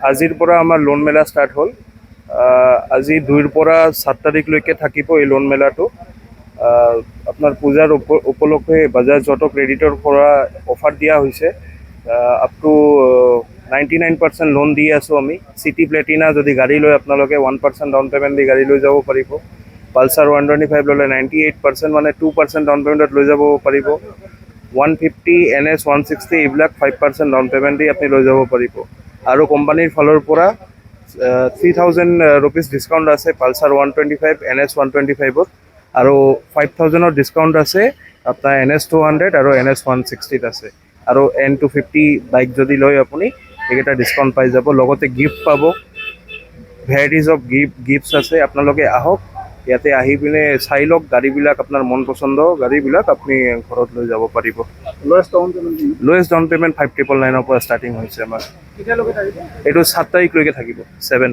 আজিৰ পৰা আমাৰ লোন মেলা ষ্টাৰ্ট হ'ল। আজি 2ৰ পৰা 7 তাৰিখলৈকে থাকিব এই লোন মেলাটো। আপোনাৰ পূজাৰ উপলক্ষে বাজাজ অটো ক্ৰেডিটৰ পৰা অফাৰ দিয়া হৈছে। আপ টু 99% লোন দি আছোঁ আমি। চিটি প্লেটিনা যদি গাড়ী লয় আপোনালোকে 1% ডাউন পে'মেণ্ট দি গাড়ী লৈ যাব পাৰিব। পালচাৰ 125 ল'লে 98% মানে 2% ডাউন পে'মেণ্টত লৈ যাব পাৰিব। 150 NS 160 এইবিলাক 5% ডাউন পে'মেণ্ট দি আপুনি লৈ যাব পাৰিব। আৰু কোম্পানীৰ ফালৰ পৰা 3000 rupees ডিছকাউণ্ট আছে পালচাৰ 125 NS 125ত, আৰু 5000ৰ ডিছকাউণ্ট আছে আপোনাৰ NS 200 আৰু NS 160ত আছে। আৰু N250 বাইক যদি লয় আপুনি এইকেইটা ডিছকাউণ্ট পাই যাব। লগতে গিফ্ট পাব, ভেৰাইটিজ অফ গিফ্টছ আছে। আপোনালোকে আহক, ইয়াতে আহি পিনে চাই লওক গাড়ীবিলাক, আপোনাৰ মন পচন্দ গাড়ীবিলাক আপুনি ঘৰত লৈ যাব পাৰিব। লোৱেষ্ট ডাউন পে'মেণ্ট 5999ৰ পৰা ষ্টাৰ্টিং হৈছে আমাৰ। এইটো 7 তাৰিখলৈকে থাকিব, 7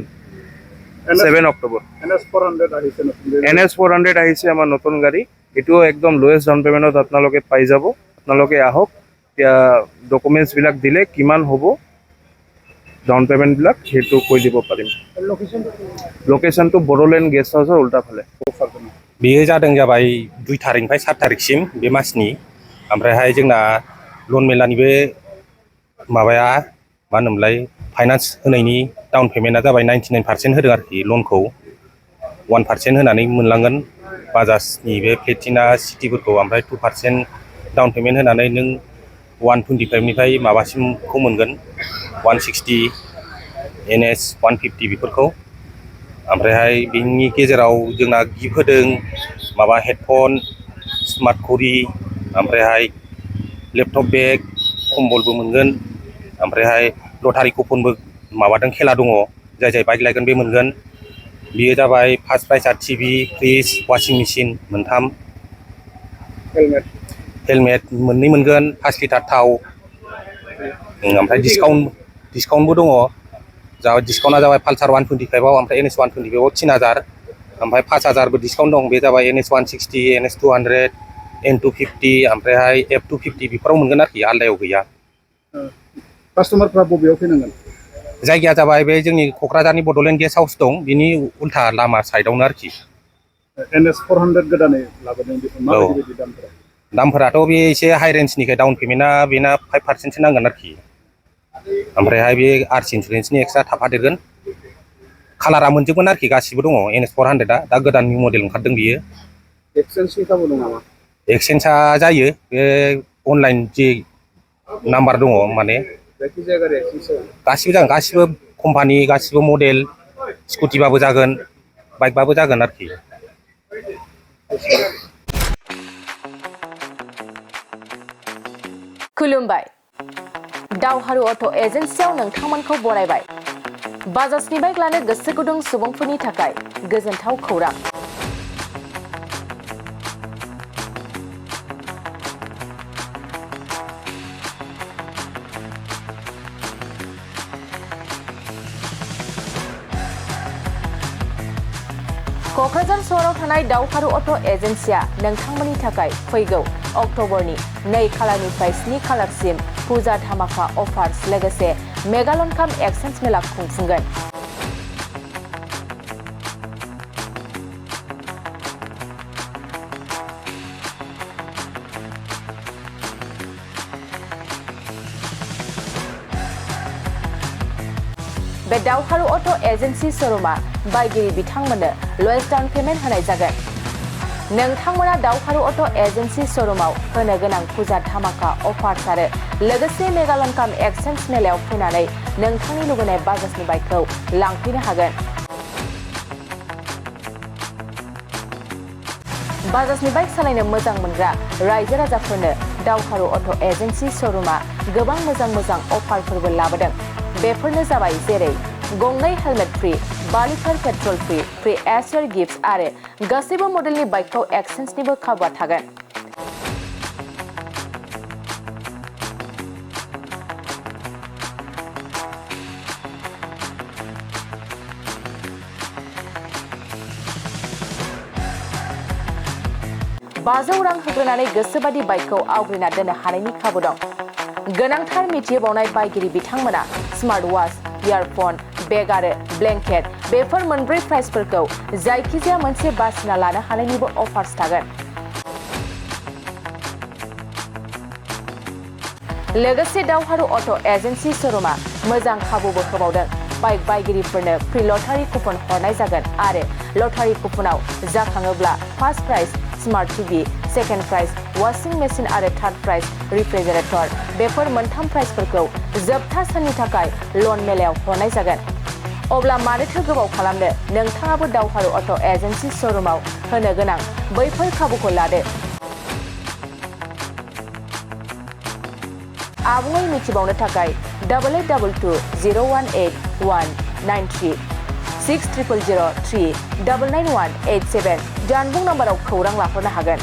অক্টোবৰ। NS 400 আহিছে আমাৰ নতুন গাড়ী। এইটোও একদম লোৱেষ্ট ডাউন পে'মেণ্টত আপোনালোকে পাই যাব। আপোনালোকে আহক, এতিয়া ডকুমেণ্টছবিলাক দিলে কিমান হ'ব ডাউন পে'মেণ্টবিলাক সেইটো কৈ দিব পাৰিম। লোকেশ্যনটো বড়োলেণ্ড গেষ্ট হাউচৰ উল্টাফালে। बेयो जादों जाबाय 2 तारिखनिफ्राय 7 तारिखसिम बे मासनि। ओमफ्रायहाय जोंना लन मेलानि बे माबाया मा होनोमोनलाय फाइनान्स होनायनि डाउन पेमेन्टआ जाबाय 99% होदों आरोखि लनखौ। 1% होनानै मोनलांगोन बाजाजनि बे प्लेटिना सिटिफोरखौ। ओमफ्राय 2% डाउन पेमेन्ट होनानै नों 125निफ्राय माबासिमखौ मोनगोन, 160 NS 150 बेफोरखौ। ओमफ्रायहाय बिनि गेजेराव जोंना गिफ्ट होदों माबा हेडफन, स्मार्ट घरि, ओमफ्रायहाय लेपटप बेग, कम्बलबो मोनगोन। ओमफ्रायहाय लटारि कुपनबो माबादों, खेला दङ, जाय जाय बाइक लायगोन बे मोनगोन। बेयो जाबाय फार्स्ट प्राइजआ टिभि, फ्रिज, वाशिं मेसिन मोनथाम, हेलमेट मोननै मोनगोन, 5 लिटार थाव। ओमफ्राय डिसकाउन्टबो दङ। डिसकाउन्टआ जाबाय पालसार 125आव, ओमफ्राय NS 125आव 3000, ओमफ्राय 5000बो डिसकाउन्ट दं। बे जाबाय NS 160, NS 200, N250, ओमफ्रायहाय F250 बेफोराव मोनगोन आरोखि, आलदायाव गैया। कास्टमारफ्रा बबेयाव फैनांगोन? जायगाया जाबाय बे जोंनि क'क्राझारनि बड'लेण्ड गेस्ट हाउस दं, बिनि उल्था लामा साइडआवनो आरोखि। NS 400 गोदानै लाबोदों, माबायदि दामफोरा? दामफोराथ' बे एसे हाइ रेन्जनिखाय डाउन पेमेन्टआ बेना 5%सो नांगोन आरोखि। ओमफ्रायहाय बे आरसि इन्सुरेन्सनि एक्सट्रा थाफादेरगोन। कालारा मोनजोबगोन आरोखि, गासिबो दङ। NS 400आ दा गोदान निउ मडेल ओंखारदों बियो। एक्सचेन्जनि खाबु दं नामा? एक्सचेन्जआ जायो, बे अनलाइन जि नाम्बार दङ, माने गासिबो जागोन, गासिबो कम्पानि, गासिबो मडेल, स्कुटिबाबो जागोन, बाइकबाबो जागोन आरोखि। खुलुमबाय, दावहारु अट' एजेन्सियाव नोंथांमोनखौ बरायबाय। बाजाजनि बाइक लानो गोसो गुदुं सुबुंफोरनि थाखाय गोजोनथाव खौरां। क'क्राझार सहराव थानाय दावहारु अट' एजेन्सिया नोंथांमोननि थाखाय फैगौ अक्ट'बरनि 2 खालारनिफ्राय 7 खालारसिम पुजा धामाका अफार्स लोगोसे मेगालन काम एक्सचेन्ज मेला खुंफुंगोन। बे दावहारु अट' एजेन्सि श'रुमा बायगिरि बिथांमोननो लवेस्ट डाउन पेमेन्ट होनाय जागोन। नोंथांमोना दावहारु अट' एजेन्सि श'रुमाव होनो गोनां पुजा धामाका अफार्स आरो लोगोसे मेगालन काम एक्सचेन्ज मेलायाव फैनानै नोंथांनि लुबैनाय बाजाजनि बाइकखौ लांफैनो हागोन। बाजाजनि बाइक सालायनो मोजां मोनग्रा रायजो राजाफोरनो दावहारु अट' एजेन्सि श'रुमा गोबां मोजां अफारफोरबो लाबोदों। बेफोरनो जाबाय जेरै गंनै helmet free, 5 litre petrol free air gift आरो गासैबो मडेलनि बाइकखौ एक्सचेन्जनिबो खाबुआ थागोन। $500 रां होग्रोनानै गोसोबादि बाइकखौ आवग्रिना दोननो हानायनि खाबु दं। गोनांथार मिथिहोबावनाय बायगिरि बिथांमोना स्मार्ट वाच, इयारफन बेग आरो ब्लेंकेट बेफोर मोनब्रै प्राइजफोरखौ जायखिजाया मोनसे बासिना लानो हानायनिबो अफार्स थागोन। लोगोसे दावहारु अट' एजेन्सि श'रुमा मोजां खाबुबो होबावदों। बाइक बायगिरिफोरनो फ्रि लटारि कुपन हरनाय जागोन आरो लटारि कुपनाव जाखाङोब्ला first prize smart TV, second prize washing machine आरो थार्ड प्राइज रिफ्रिजारेटर बेफोर मोनथाम प्राइजफोरखौ जोबथा साननि थाखाय लन मेलायाव हरनाय जागोन। अब्ला मानोथो गोबाव खालामनो, नोंथाङाबो दावहारु अट' एजेन्सि श'रुमाव होनो गोनां बैफोर खाबुखौ लादो। आबुङै मिथिबावनो थाखाय 8822018193 600003 99187 जानबुं नाम्बाराव खौरां लाहरनो हागोन।